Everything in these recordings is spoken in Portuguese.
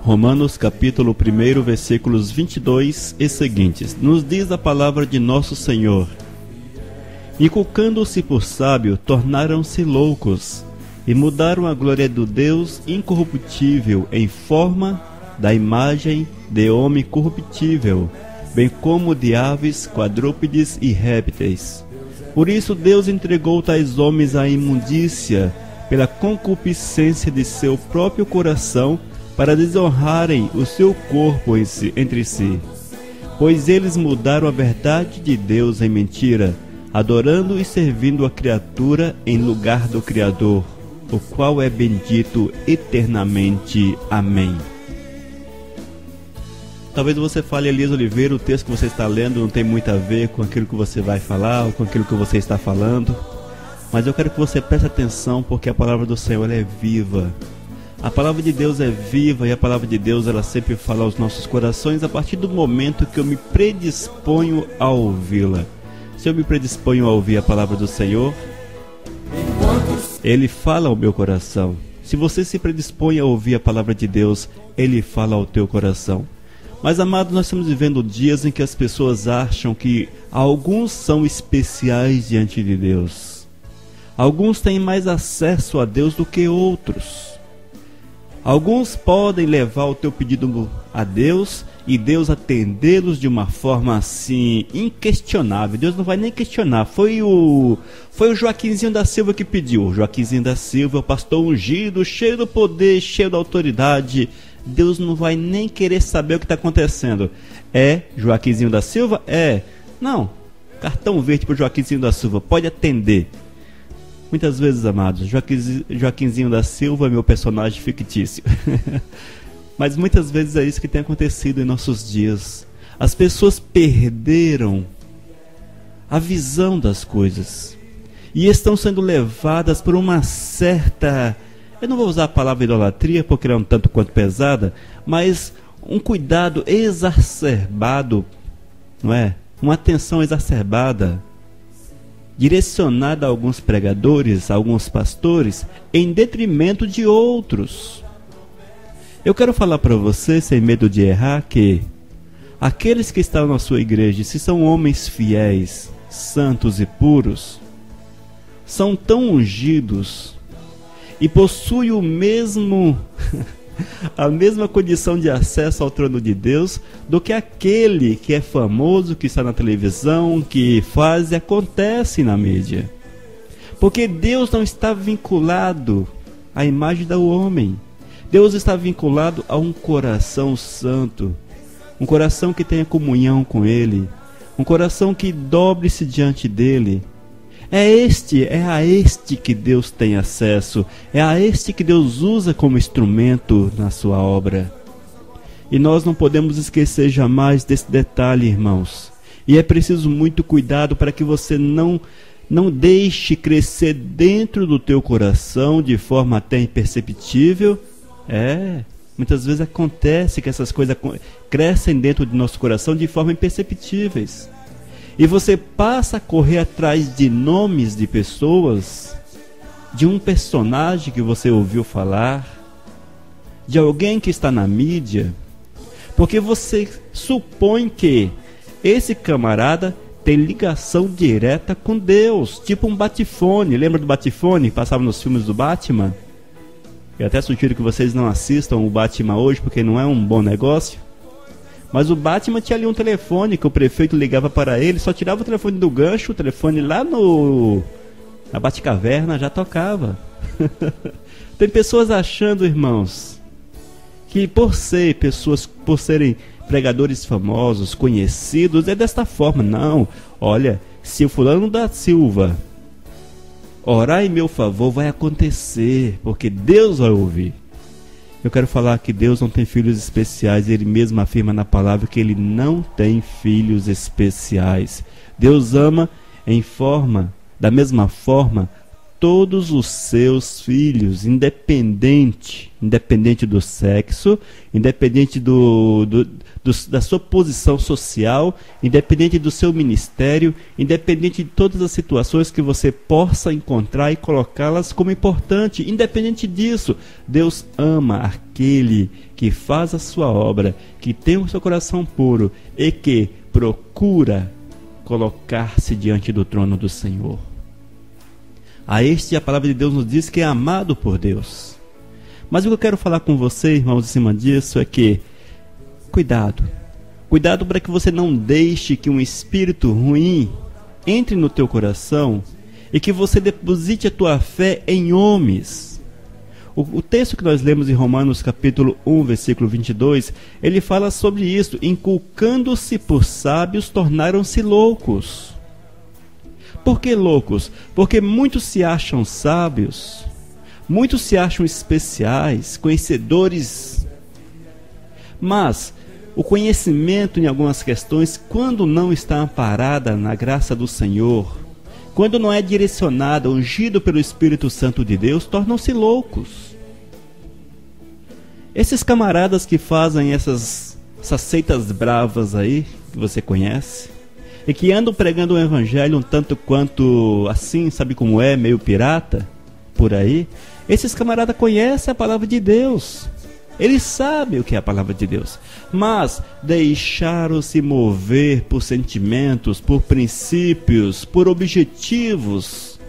Romanos capítulo 1, versículos 22 e seguintes. Nos diz a palavra de nosso Senhor: inculcando-se por sábio, tornaram-se loucos, e mudaram a glória do Deus incorruptível em forma da imagem de homem corruptível, bem como de aves, quadrúpedes e répteis. Por isso Deus entregou tais homens à imundícia, pela concupiscência de seu próprio coração, para desonrarem o seu corpo entre si. Pois eles mudaram a verdade de Deus em mentira, adorando e servindo a criatura em lugar do Criador, o qual é bendito eternamente. Amém. Talvez você fale, Elias Oliveira, o texto que você está lendo não tem muito a ver com aquilo que você vai falar ou com aquilo que você está falando, mas eu quero que você preste atenção, porque a palavra do Senhor é viva. A palavra de Deus é viva, e a palavra de Deus ela sempre fala aos nossos corações a partir do momento que eu me predisponho a ouvi-la. Se eu me predisponho a ouvir a palavra do Senhor, Ele fala ao meu coração. Se você se predispõe a ouvir a palavra de Deus, Ele fala ao teu coração. Mas, amados, nós estamos vivendo dias em que as pessoas acham que alguns são especiais diante de Deus. Alguns têm mais acesso a Deus do que outros. Alguns podem levar o teu pedido a Deus e Deus atendê-los de uma forma assim inquestionável. Deus não vai nem questionar. Foi o Joaquinzinho da Silva que pediu. Joaquinzinho da Silva, pastor ungido, cheio do poder, cheio da autoridade. Deus não vai nem querer saber o que está acontecendo. É Joaquinzinho da Silva? É. Não. Cartão verde para o Joaquinzinho da Silva. Pode atender. Muitas vezes, amados, Joaquinzinho da Silva é meu personagem fictício. Mas muitas vezes é isso que tem acontecido em nossos dias. As pessoas perderam a visão das coisas e estão sendo levadas por uma certa... Eu não vou usar a palavra idolatria porque ela é um tanto quanto pesada, mas um cuidado exacerbado, não é? Uma atenção exacerbada, direcionada a alguns pregadores, a alguns pastores, em detrimento de outros. Eu quero falar para você, sem medo de errar, que aqueles que estão na sua igreja, se são homens fiéis, santos e puros, são tão ungidos e possuem o mesmo a mesma condição de acesso ao trono de Deus do que aquele que é famoso, que está na televisão, que faz e acontece na mídia. Porque Deus não está vinculado à imagem do homem. Deus está vinculado a um coração santo, um coração que tenha comunhão com Ele, um coração que dobre-se diante dEle. É a este que Deus tem acesso, é a este que Deus usa como instrumento na sua obra. E nós não podemos esquecer jamais desse detalhe, irmãos. E é preciso muito cuidado para que você não deixe crescer dentro do teu coração de forma até imperceptível. Muitas vezes acontece que essas coisas crescem dentro do nosso coração de forma imperceptíveis. E você passa a correr atrás de nomes de pessoas, de um personagem que você ouviu falar, de alguém que está na mídia, porque você supõe que esse camarada tem ligação direta com Deus, tipo um batifone. Lembra do batifone que passava nos filmes do Batman? Eu até sugiro que vocês não assistam o Batman hoje, porque não é um bom negócio. Mas o Batman tinha ali um telefone que o prefeito ligava para ele, só tirava o telefone do gancho, o telefone lá na Batcaverna já tocava. Tem pessoas achando, irmãos, que por serem pregadores famosos, conhecidos, é desta forma. Não, olha, se o fulano da Silva orar em meu favor, vai acontecer, porque Deus vai ouvir. Eu quero falar que Deus não tem filhos especiais. Ele mesmo afirma na palavra que Ele não tem filhos especiais. Deus ama da mesma forma todos os seus filhos, independente do sexo, independente da sua posição social, independente do seu ministério, independente de todas as situações que você possa encontrar e colocá-las como importante. Independente disso, Deus ama aquele que faz a sua obra, que tem o seu coração puro e que procura colocar-se diante do trono do Senhor. A este a palavra de Deus nos diz que é amado por Deus. Mas o que eu quero falar com você, irmãos, em cima disso é que cuidado para que você não deixe que um espírito ruim entre no teu coração e que você deposite a tua fé em homens. O texto que nós lemos em Romanos capítulo 1, versículo 22, ele fala sobre isso: inculcando-se por sábios, tornaram-se loucos. Por que loucos? Porque muitos se acham sábios, muitos se acham especiais, conhecedores. Mas o conhecimento em algumas questões, quando não está amparada na graça do Senhor, quando não é direcionado, ungido pelo Espírito Santo de Deus, tornam-se loucos. Esses camaradas que fazem essas seitas bravas aí, que você conhece, e que andam pregando o evangelho um tanto quanto assim, sabe como é, meio pirata, por aí, esses camaradas conhecem a palavra de Deus. Eles sabem o que é a palavra de Deus. Mas deixaram-se mover por sentimentos, por princípios, por objetivos,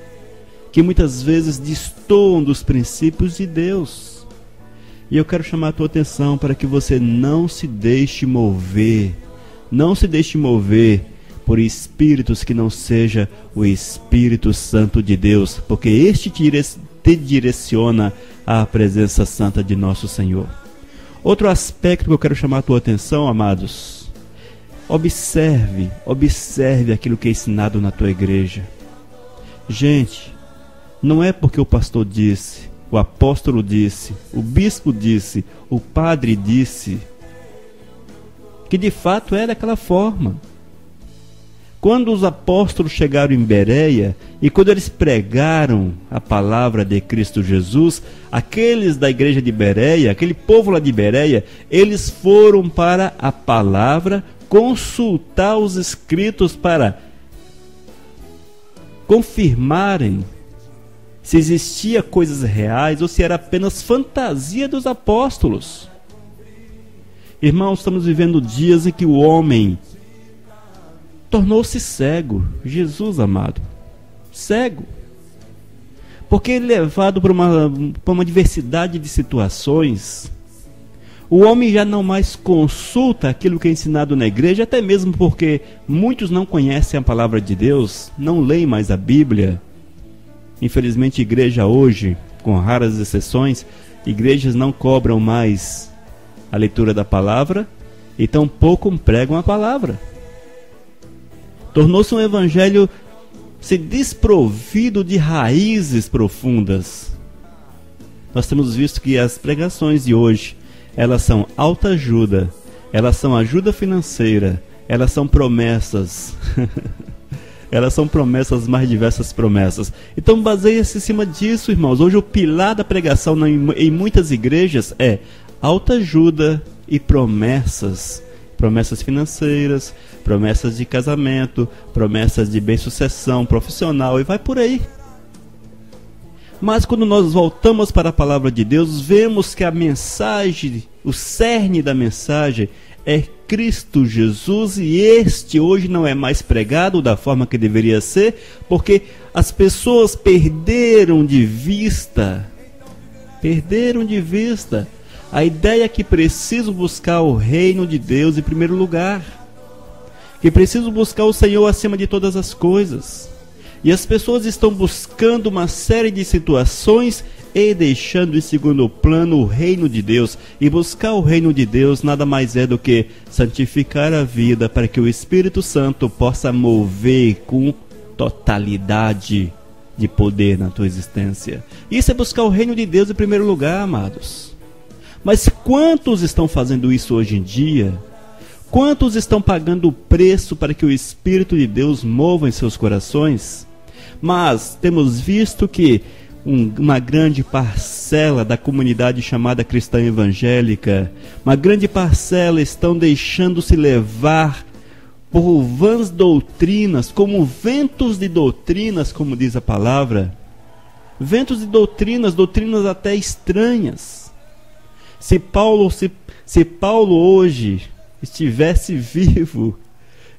que muitas vezes destoam dos princípios de Deus. E eu quero chamar a tua atenção para que você não se deixe mover. Não se deixe mover por espíritos que não seja o Espírito Santo de Deus, porque este te direciona à presença santa de nosso Senhor. Outro aspecto que eu quero chamar a tua atenção, amados: observe aquilo que é ensinado na tua igreja. Gente, não é porque o pastor disse, o apóstolo disse, o bispo disse, o padre disse, que de fato é daquela forma. Quando os apóstolos chegaram em Bereia e quando eles pregaram a palavra de Cristo Jesus, aqueles da igreja de Bereia, aquele povo lá de Bereia, eles foram para a palavra consultar os escritos para confirmarem se existia coisas reais ou se era apenas fantasia dos apóstolos. Irmãos, estamos vivendo dias em que o homem tornou-se cego. Jesus amado, cego, porque ele é levado por uma diversidade de situações. O homem já não mais consulta aquilo que é ensinado na igreja, até mesmo porque muitos não conhecem a palavra de Deus, não leem mais a Bíblia. Infelizmente, a igreja hoje, com raras exceções, igrejas não cobram mais a leitura da palavra e tampouco pregam a palavra. Tornou-se um evangelho desprovido de raízes profundas. Nós temos visto que as pregações de hoje, elas são autoajuda, elas são ajuda financeira, elas são promessas. Elas são promessas, mais diversas promessas. Então baseia-se em cima disso, irmãos. Hoje o pilar da pregação em muitas igrejas é autoajuda e promessas. Promessas financeiras, promessas de casamento, promessas de bem-sucessão profissional e vai por aí. Mas quando nós voltamos para a palavra de Deus, vemos que a mensagem, o cerne da mensagem é Cristo Jesus, e este hoje não é mais pregado da forma que deveria ser, porque as pessoas perderam de vista a ideia que preciso buscar o reino de Deus em primeiro lugar, que preciso buscar o Senhor acima de todas as coisas. E as pessoas estão buscando uma série de situações e deixando em segundo plano o reino de Deus. E buscar o reino de Deus nada mais é do que santificar a vida para que o Espírito Santo possa mover com totalidade de poder na tua existência. Isso é buscar o reino de Deus em primeiro lugar, amados. Mas quantos estão fazendo isso hoje em dia? Quantos estão pagando o preço para que o Espírito de Deus mova em seus corações? Mas temos visto que uma grande parcela da comunidade chamada cristã evangélica, uma grande parcela estão deixando-se levar por vãs doutrinas, como ventos de doutrinas, como diz a palavra. Ventos de doutrinas, doutrinas até estranhas. Se Paulo hoje estivesse vivo,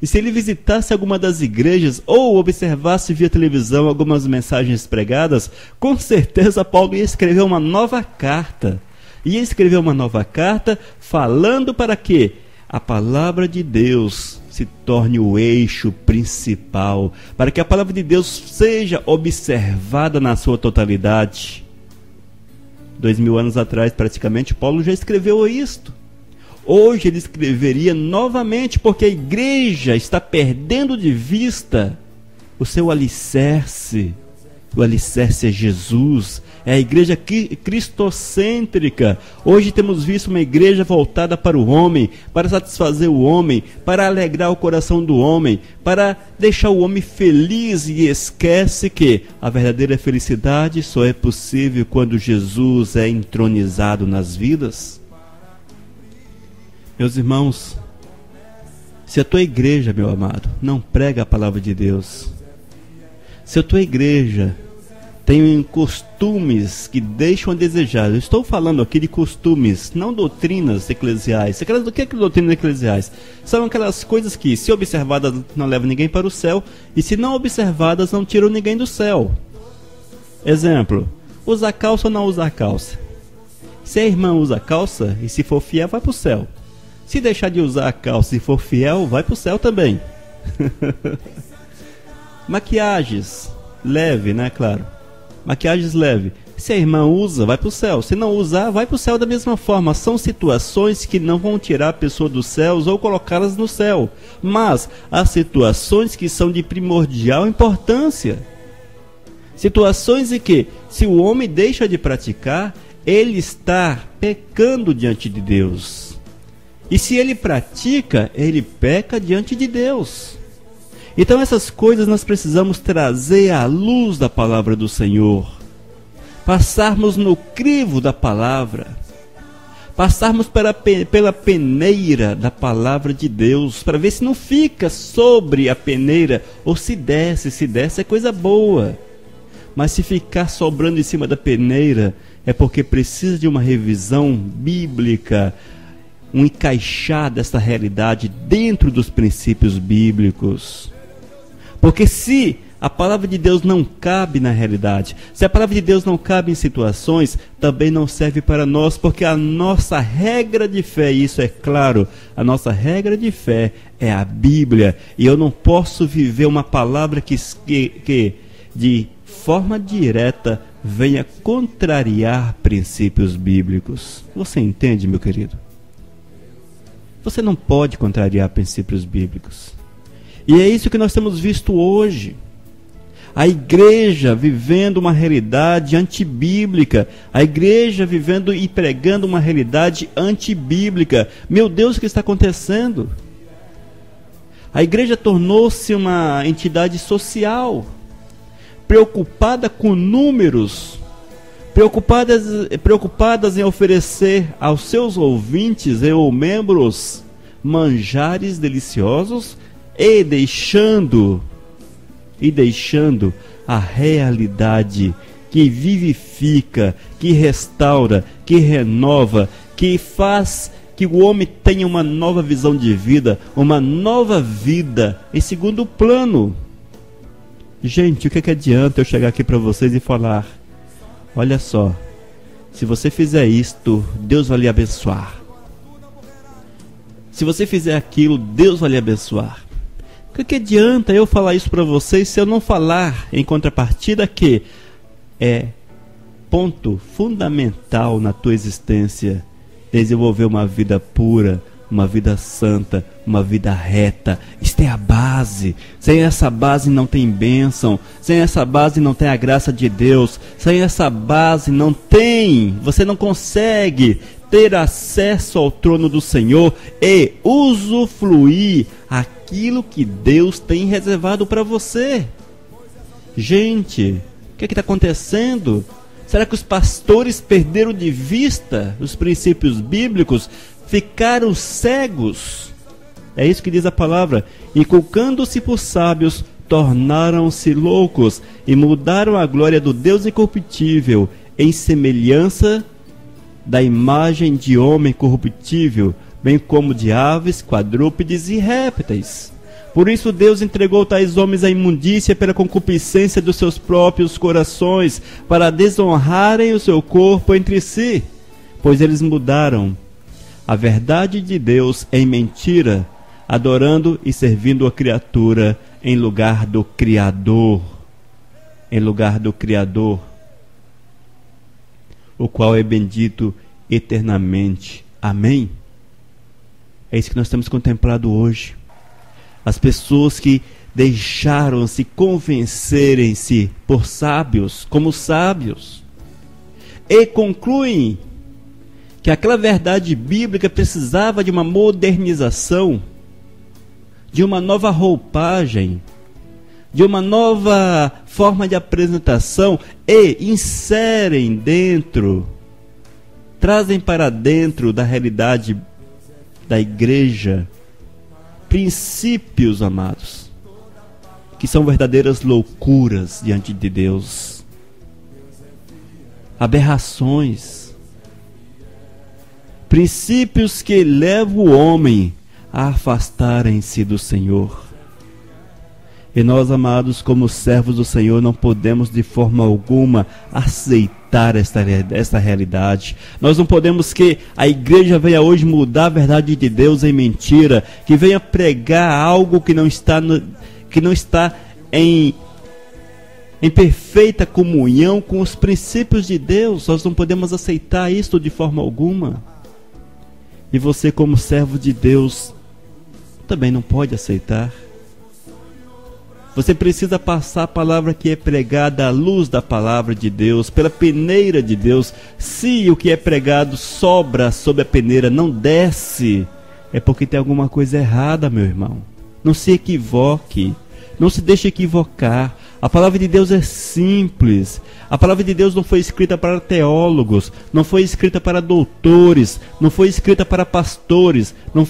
e se ele visitasse alguma das igrejas ou observasse via televisão algumas mensagens pregadas, com certeza Paulo ia escrever uma nova carta. Ia escrever uma nova carta falando para que a palavra de Deus se torne o eixo principal, para que a palavra de Deus seja observada na sua totalidade. 2000 anos atrás, praticamente, Paulo já escreveu isto. Hoje ele escreveria novamente, porque a igreja está perdendo de vista o seu alicerce. O alicerce é Jesus, é a igreja cristocêntrica. Hoje temos visto uma igreja voltada para o homem, para satisfazer o homem, para alegrar o coração do homem, para deixar o homem feliz, e esquece que a verdadeira felicidade só é possível quando Jesus é entronizado nas vidas. Meus irmãos, se a tua igreja, meu amado, não prega a palavra de Deus, se a tua igreja tem costumes que deixam a desejar, eu estou falando aqui de costumes, não doutrinas eclesiais. O que é doutrinas eclesiais? São aquelas coisas que, se observadas, não levam ninguém para o céu, e se não observadas, não tiram ninguém do céu. Exemplo, usar calça ou não usar calça. Se a irmã usa calça, e se for fiel, vai para o céu. Se deixar de usar a calça e for fiel, vai para o céu também. Maquiagens leve, né? Claro. Maquiagens leve. Se a irmã usa, vai para o céu. Se não usar, vai para o céu da mesma forma. São situações que não vão tirar a pessoa dos céus ou colocá-las no céu. Mas há situações que são de primordial importância. Situações em que, se o homem deixa de praticar, ele está pecando diante de Deus. E se ele pratica, ele peca diante de Deus. Então essas coisas nós precisamos trazer à luz da palavra do Senhor. Passarmos no crivo da palavra. Passarmos pela peneira da palavra de Deus, para ver se não fica sobre a peneira, ou se desce é coisa boa. Mas se ficar sobrando em cima da peneira, é porque precisa de uma revisão bíblica, um encaixar dessa realidade dentro dos princípios bíblicos. Porque se a palavra de Deus não cabe na realidade, se a palavra de Deus não cabe em situações, também não serve para nós, porque a nossa regra de fé, e isso é claro, a nossa regra de fé é a Bíblia, e eu não posso viver uma palavra que de forma direta venha contrariar princípios bíblicos. Você entende, meu querido? Você não pode contrariar princípios bíblicos. E é isso que nós temos visto hoje. A igreja vivendo uma realidade antibíblica. A igreja vivendo e pregando uma realidade antibíblica. Meu Deus, o que está acontecendo? A igreja tornou-se uma entidade social, preocupada com números, preocupadas em oferecer aos seus ouvintes ou membros manjares deliciosos e deixando a realidade que vivifica, que restaura, que renova, que faz que o homem tenha uma nova visão de vida, uma nova vida em segundo plano. Gente, o que adianta eu chegar aqui para vocês e falar: olha só, se você fizer isto, Deus vai lhe abençoar. Se você fizer aquilo, Deus vai lhe abençoar. O que adianta eu falar isso para vocês se eu não falar em contrapartida que é ponto fundamental na tua existência desenvolver uma vida pura, uma vida santa, uma vida reta? Isto é a base. Sem essa base não tem bênção. Sem essa base não tem a graça de Deus. Sem essa base você não consegue ter acesso ao trono do Senhor e usufruir aquilo que Deus tem reservado para você. Gente, o que está acontecendo? Será que os pastores perderam de vista os princípios bíblicos? Ficaram cegos? É isso que diz a palavra. Inculcando-se por sábios, tornaram-se loucos e mudaram a glória do Deus incorruptível em semelhança da imagem de homem corruptível, bem como de aves, quadrúpedes e répteis. Por isso Deus entregou tais homens à imundícia pela concupiscência dos seus próprios corações, para desonrarem o seu corpo entre si, pois eles mudaram a verdade de Deus em mentira, adorando e servindo a criatura em lugar do Criador, o qual é bendito eternamente. Amém? É isso que nós temos contemplado hoje. As pessoas que deixaram-se convencerem-se por sábios, como sábios, e concluem que aquela verdade bíblica precisava de uma modernização, de uma nova roupagem, de uma nova forma de apresentação, e inserem dentro, trazem para dentro da realidade da igreja princípios, amados, que são verdadeiras loucuras diante de Deus, aberrações, princípios que levam o homem a afastarem-se do Senhor. E nós, amados, como servos do Senhor, não podemos de forma alguma aceitar esta realidade. Nós não podemos que a igreja venha hoje mudar a verdade de Deus em mentira, que venha pregar algo que não está em perfeita comunhão com os princípios de Deus. Nós não podemos aceitar isto de forma alguma. E você, como servo de Deus, também não pode aceitar. Você precisa passar a palavra que é pregada à luz da palavra de Deus, pela peneira de Deus. Se o que é pregado sobra sobre a peneira, não desce, é porque tem alguma coisa errada, meu irmão. Não se equivoque, não se deixe equivocar. A palavra de Deus é simples. A palavra de Deus não foi escrita para teólogos, não foi escrita para doutores, não foi escrita para pastores, não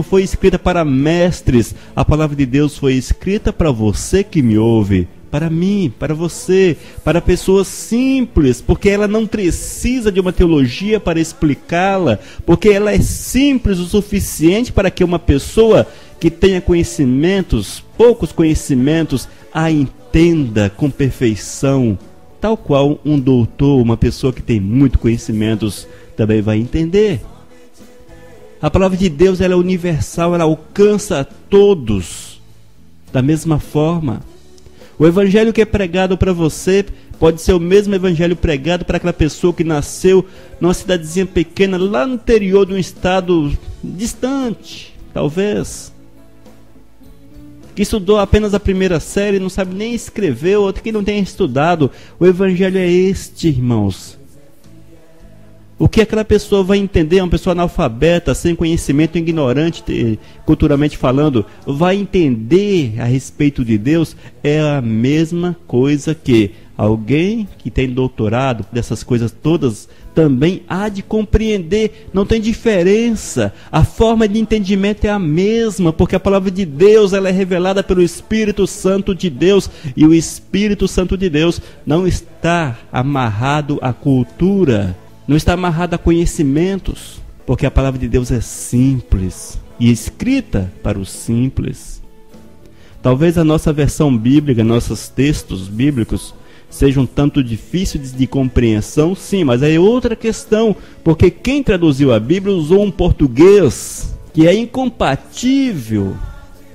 foi escrita para mestres. A palavra de Deus foi escrita para você que me ouve, para mim, para você, para pessoas simples, porque ela não precisa de uma teologia para explicá-la, porque ela é simples o suficiente para que uma pessoa que tenha conhecimentos, poucos conhecimentos, a entenda com perfeição, tal qual um doutor, uma pessoa que tem muito conhecimentos, também vai entender. A palavra de Deus, ela é universal, ela alcança a todos da mesma forma. O evangelho que é pregado para você pode ser o mesmo evangelho pregado para aquela pessoa que nasceu numa cidadezinha pequena, lá no interior de um estado distante, talvez, que estudou apenas a primeira série, não sabe nem escrever, outro que não tenha estudado. O evangelho é este, irmãos. O que aquela pessoa vai entender, uma pessoa analfabeta, sem conhecimento, ignorante, culturalmente falando, vai entender a respeito de Deus, é a mesma coisa que alguém que tem doutorado, dessas coisas todas, também há de compreender. Não tem diferença. A forma de entendimento é a mesma, porque a palavra de Deus, ela é revelada pelo Espírito Santo de Deus, e o Espírito Santo de Deus não está amarrado à cultura, não está amarrado a conhecimentos, porque a palavra de Deus é simples e escrita para os simples. Talvez a nossa versão bíblica, nossos textos bíblicos, sejam um tanto difíceis de compreensão, sim, mas é outra questão, porque quem traduziu a Bíblia usou um português que é incompatível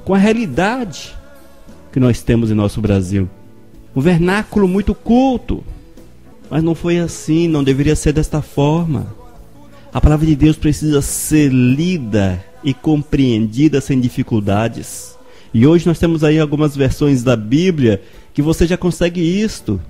com a realidade que nós temos em nosso Brasil. Um vernáculo muito culto, mas não foi assim, não deveria ser desta forma. A palavra de Deus precisa ser lida e compreendida sem dificuldades. E hoje nós temos aí algumas versões da Bíblia que você já consegue isto.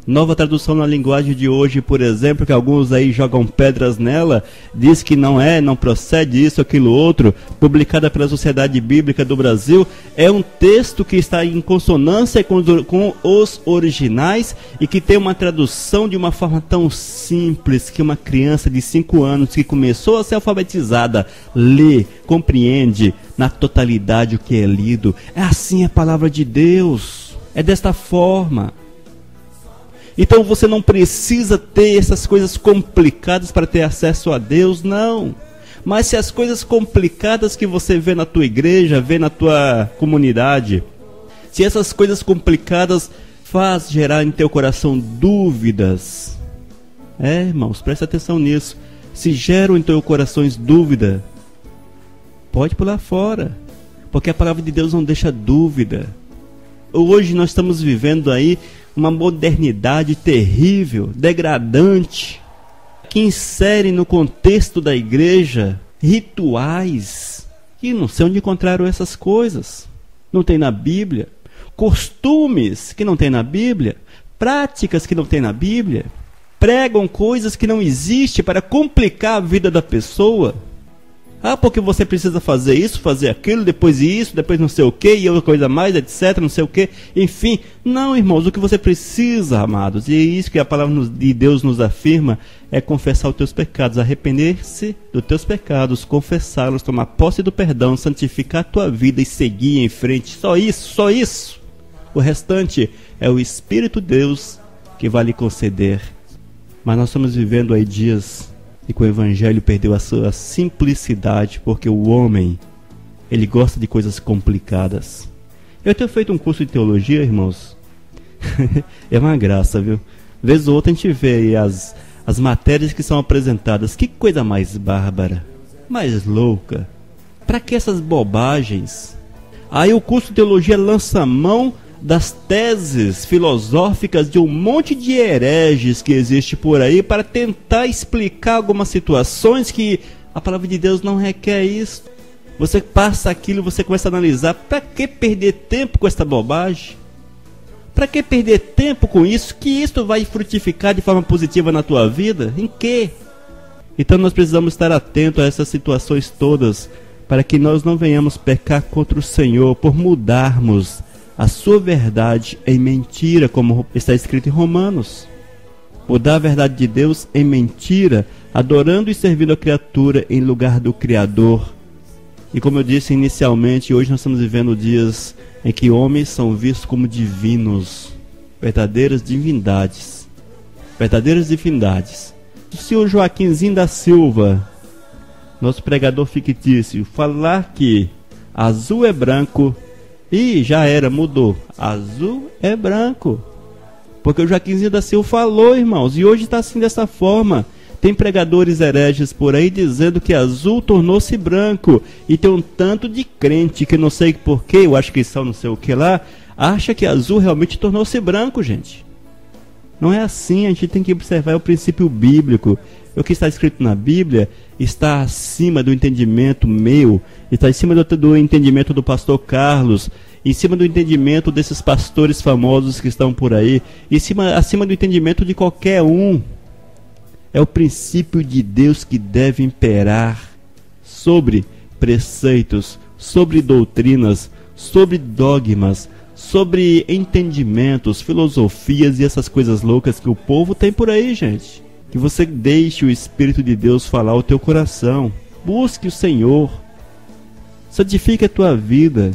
Nova Tradução na Linguagem de Hoje, por exemplo, que alguns aí jogam pedras nela, diz que não procede isso, aquilo, outro, publicada pela Sociedade Bíblica do Brasil, é um texto que está em consonância com os originais e que tem uma tradução de uma forma tão simples que uma criança de 5 anos que começou a ser alfabetizada lê, compreende na totalidade o que é lido. É assim a palavra de Deus, é desta forma. Então você não precisa ter essas coisas complicadas para ter acesso a Deus, não. Mas se as coisas complicadas que você vê na tua igreja, vê na tua comunidade, se essas coisas complicadas faz gerar em teu coração dúvidas, irmãos, presta atenção nisso. Se geram em teu coração dúvida, pode pular fora, porque a palavra de Deus não deixa dúvida. Hoje nós estamos vivendo aí uma modernidade terrível, degradante, que insere no contexto da igreja rituais, que não sei onde encontraram essas coisas, não tem na Bíblia, costumes que não tem na Bíblia, práticas que não tem na Bíblia, pregam coisas que não existem para complicar a vida da pessoa. Porque você precisa fazer isso, fazer aquilo, depois isso, depois não sei o que, e outra coisa mais, etc, não sei o que, enfim. Não, irmãos, o que você precisa, amados, e é isso que a palavra de Deus nos afirma, é confessar os teus pecados, arrepender-se dos teus pecados, confessá-los, tomar posse do perdão, santificar a tua vida e seguir em frente. Só isso, só isso. O restante é o Espírito de Deus que vai lhe conceder. Mas nós estamos vivendo aí dias e que o Evangelho perdeu a sua simplicidade, porque o homem, ele gosta de coisas complicadas. Eu tenho feito um curso de teologia, irmãos. É uma graça, viu? Vez ou outra a gente vê aí as matérias que são apresentadas. Que coisa mais bárbara, mais louca. Para que essas bobagens? Aí o curso de teologia lança mão das teses filosóficas de um monte de hereges que existe por aí para tentar explicar algumas situações que a palavra de Deus não requer isso. Você passa aquilo, você começa a analisar, para que perder tempo com essa bobagem? Para que perder tempo com isso? Que isso vai frutificar de forma positiva na tua vida? Em quê? Então nós precisamos estar atentos a essas situações todas, para que nós não venhamos pecar contra o Senhor por mudarmos a sua verdade em mentira, como está escrito em Romanos. Mudar a verdade de Deus em mentira, adorando e servindo a criatura em lugar do Criador. E como eu disse inicialmente, hoje nós estamos vivendo dias em que homens são vistos como divinos, verdadeiras divindades. Verdadeiras divindades. O senhor Joaquimzinho da Silva, nosso pregador fictício, falar que azul é branco, e já era, mudou. Azul é branco. Porque o Joaquimzinho da Silva falou, irmãos, e hoje está assim dessa forma. Tem pregadores hereges por aí dizendo que azul tornou-se branco. E tem um tanto de crente que não sei porquê, eu acho que são não sei o que lá, acha que azul realmente tornou-se branco, gente. Não é assim, a gente tem que observar o princípio bíblico. O que está escrito na Bíblia está acima do entendimento meu, está acima do entendimento do pastor Carlos, em cima do entendimento desses pastores famosos que estão por aí, acima do entendimento de qualquer um. É o princípio de Deus que deve imperar sobre preceitos, sobre doutrinas, sobre dogmas, sobre entendimentos, filosofias e essas coisas loucas que o povo tem por aí, gente. Que você deixe o Espírito de Deus falar ao teu coração. Busque o Senhor. Santifique a tua vida.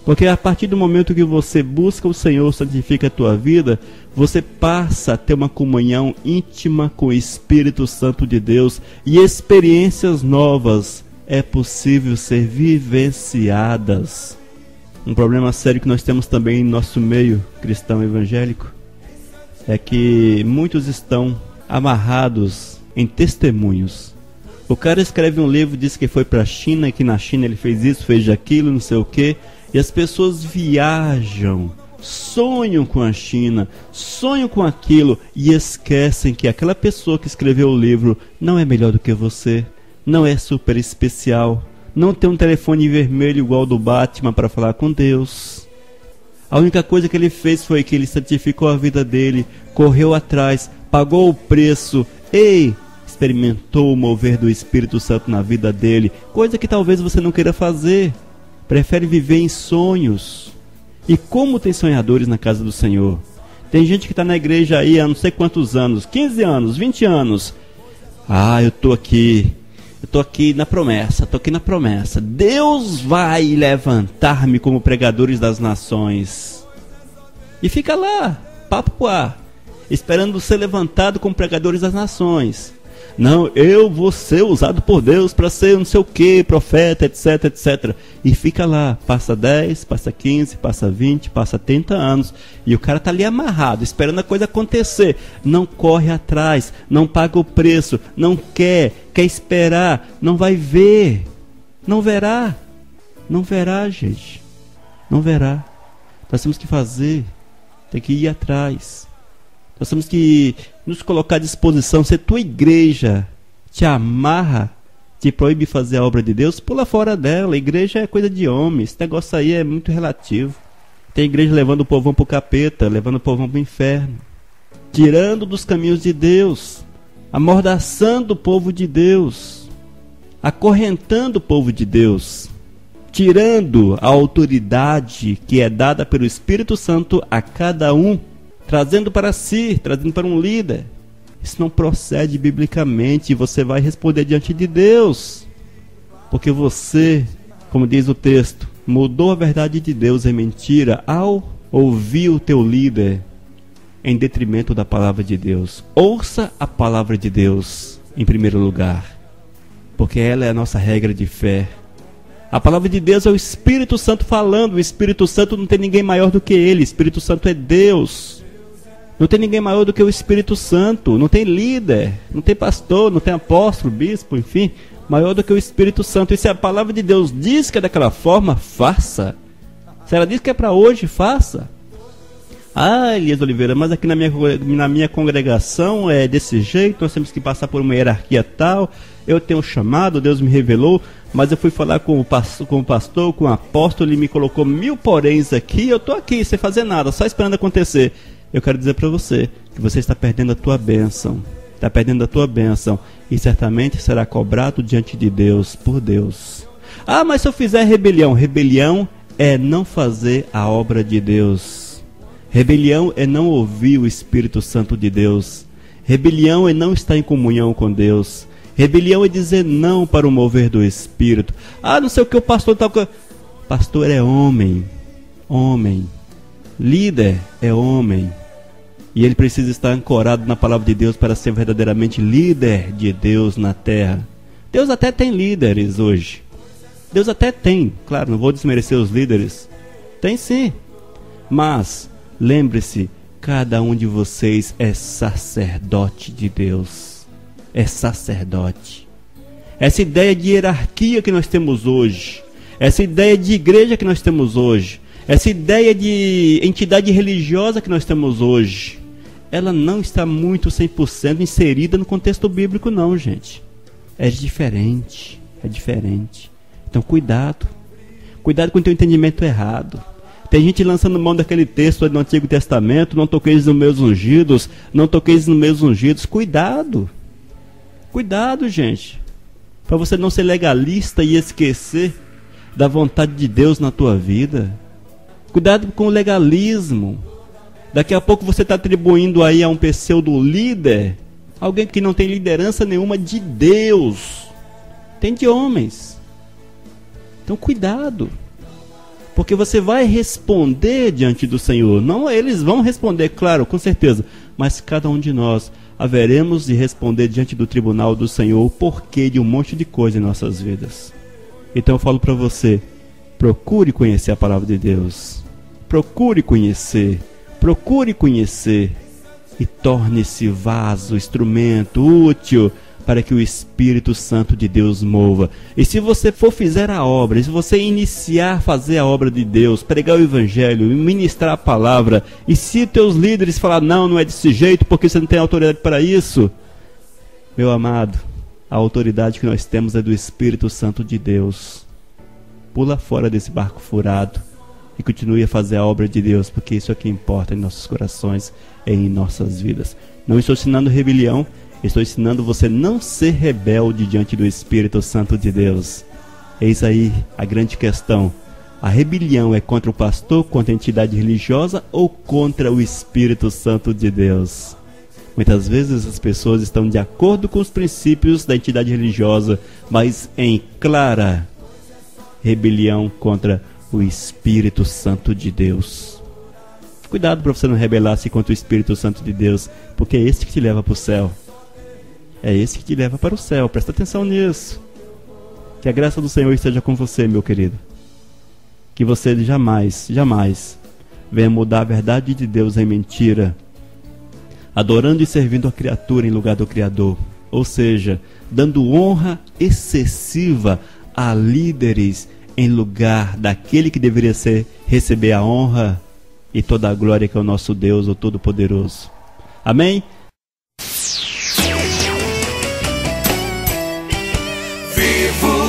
Porque a partir do momento que você busca o Senhor, santifica a tua vida, você passa a ter uma comunhão íntima com o Espírito Santo de Deus. E experiências novas é possível ser vivenciadas. Um problema sério que nós temos também em nosso meio cristão evangélico é que muitos estão amarrados em testemunhos. O cara escreve um livro, diz que foi para a China e que na China ele fez isso, fez aquilo, não sei o que, e as pessoas viajam, sonham com a China, sonham com aquilo e esquecem que aquela pessoa que escreveu o livro não é melhor do que você, não é super especial, não tem um telefone vermelho igual ao do Batman para falar com Deus. A única coisa que ele fez foi que ele santificou a vida dele, correu atrás, pagou o preço, experimentou o mover do Espírito Santo na vida dele, coisa que talvez você não queira fazer, prefere viver em sonhos. E como tem sonhadores na casa do Senhor? Tem gente que está na igreja aí há não sei quantos anos, 15 anos, 20 anos. Eu estou aqui na promessa. Deus vai levantar-me como pregadores das nações. E fica lá, papo pro ar, esperando ser levantado como pregadores das nações. Não, eu vou ser usado por Deus para ser não sei o que, profeta, etc, etc. E fica lá, passa 10, passa 15, passa 20, passa 30 anos. E o cara está ali amarrado, esperando a coisa acontecer. Não corre atrás, não paga o preço, não quer esperar, não vai ver. Não verá, gente. Não verá. Nós temos que fazer, tem que ir atrás. Nós temos que nos colocar à disposição. Se a tua igreja te amarra, te proíbe fazer a obra de Deus, pula fora dela. A igreja é coisa de homem. Esse negócio aí é muito relativo. Tem igreja levando o povão para o capeta, levando o povão para o inferno, tirando dos caminhos de Deus, amordaçando o povo de Deus, acorrentando o povo de Deus, tirando a autoridade que é dada pelo Espírito Santo a cada um, trazendo para si, trazendo para um líder. Isso não procede biblicamente, e você vai responder diante de Deus, porque você, como diz o texto, mudou a verdade de Deus em mentira ao ouvir o teu líder em detrimento da palavra de Deus. Ouça a palavra de Deus em primeiro lugar, porque ela é a nossa regra de fé. A palavra de Deus é o Espírito Santo falando. O Espírito Santo não tem ninguém maior do que ele. O Espírito Santo é Deus. Não tem ninguém maior do que o Espírito Santo. Não tem líder, não tem pastor, não tem apóstolo, bispo, enfim, maior do que o Espírito Santo. E se a palavra de Deus diz que é daquela forma, faça. Se ela diz que é para hoje, faça. Elias Oliveira, mas aqui na minha congregação é desse jeito, nós temos que passar por uma hierarquia tal. Eu tenho um chamado, Deus me revelou, mas eu fui falar com o pastor, com o apóstolo, ele me colocou 1000 poréns aqui, eu estou aqui sem fazer nada, só esperando acontecer. Eu quero dizer para você que você está perdendo a tua bênção. Está perdendo a tua bênção. E certamente será cobrado diante de Deus, por Deus. Mas se eu fizer rebelião. Rebelião é não fazer a obra de Deus. Rebelião é não ouvir o Espírito Santo de Deus. Rebelião é não estar em comunhão com Deus. Rebelião é dizer não para o mover do Espírito. Não sei o que o pastor está... Pastor é homem. Homem. Líder é homem. E ele precisa estar ancorado na palavra de Deus para ser verdadeiramente líder de Deus na terra. Deus até tem líderes hoje. Deus até tem. Claro, não vou desmerecer os líderes. Tem sim. Mas, lembre-se, cada um de vocês é sacerdote de Deus. É sacerdote. Essa ideia de hierarquia que nós temos hoje, essa ideia de igreja que nós temos hoje, essa ideia de entidade religiosa que nós temos hoje, ela não está muito 100% inserida no contexto bíblico não, gente. É diferente. Então cuidado. Cuidado com o teu entendimento errado. Tem gente lançando mão daquele texto do Antigo Testamento, não toqueis nos meus ungidos, não toqueis nos meus ungidos. Cuidado. Cuidado, gente. Para você não ser legalista e esquecer da vontade de Deus na tua vida. Cuidado com o legalismo. Daqui a pouco você está atribuindo aí a um pseudo líder, alguém que não tem liderança nenhuma de Deus. Tem de homens. Então cuidado. Porque você vai responder diante do Senhor. Não, eles vão responder, claro, com certeza. Mas cada um de nós haveremos de responder diante do tribunal do Senhor o porquê de um monte de coisa em nossas vidas. Então eu falo para você, procure conhecer a palavra de Deus. Procure conhecer e torne-se vaso, instrumento útil para que o Espírito Santo de Deus mova. E se você fizer a obra, se você iniciar a fazer a obra de Deus, pregar o Evangelho, ministrar a palavra, e se teus líderes falar, não é desse jeito porque você não tem autoridade para isso, meu amado, a autoridade que nós temos é do Espírito Santo de Deus. Pula fora desse barco furado. e continue a fazer a obra de Deus, porque isso é que importa em nossos corações e em nossas vidas. Não estou ensinando rebelião, estou ensinando você não ser rebelde diante do Espírito Santo de Deus. Eis aí a grande questão. A rebelião é contra o pastor, contra a entidade religiosa ou contra o Espírito Santo de Deus? Muitas vezes as pessoas estão de acordo com os princípios da entidade religiosa, mas em clara rebelião contra o Espírito Santo de Deus. Cuidado para você não rebelar-se contra o Espírito Santo de Deus, porque é esse que te leva para o céu. É esse que te leva para o céu. Presta atenção nisso. Que a graça do Senhor esteja com você, meu querido. Que você jamais, jamais venha mudar a verdade de Deus em mentira, adorando e servindo a criatura em lugar do Criador. Ou seja, dando honra excessiva a líderes em lugar daquele que deveria receber a honra e toda a glória, que é o nosso Deus, o Todo-Poderoso. Amém? Vivo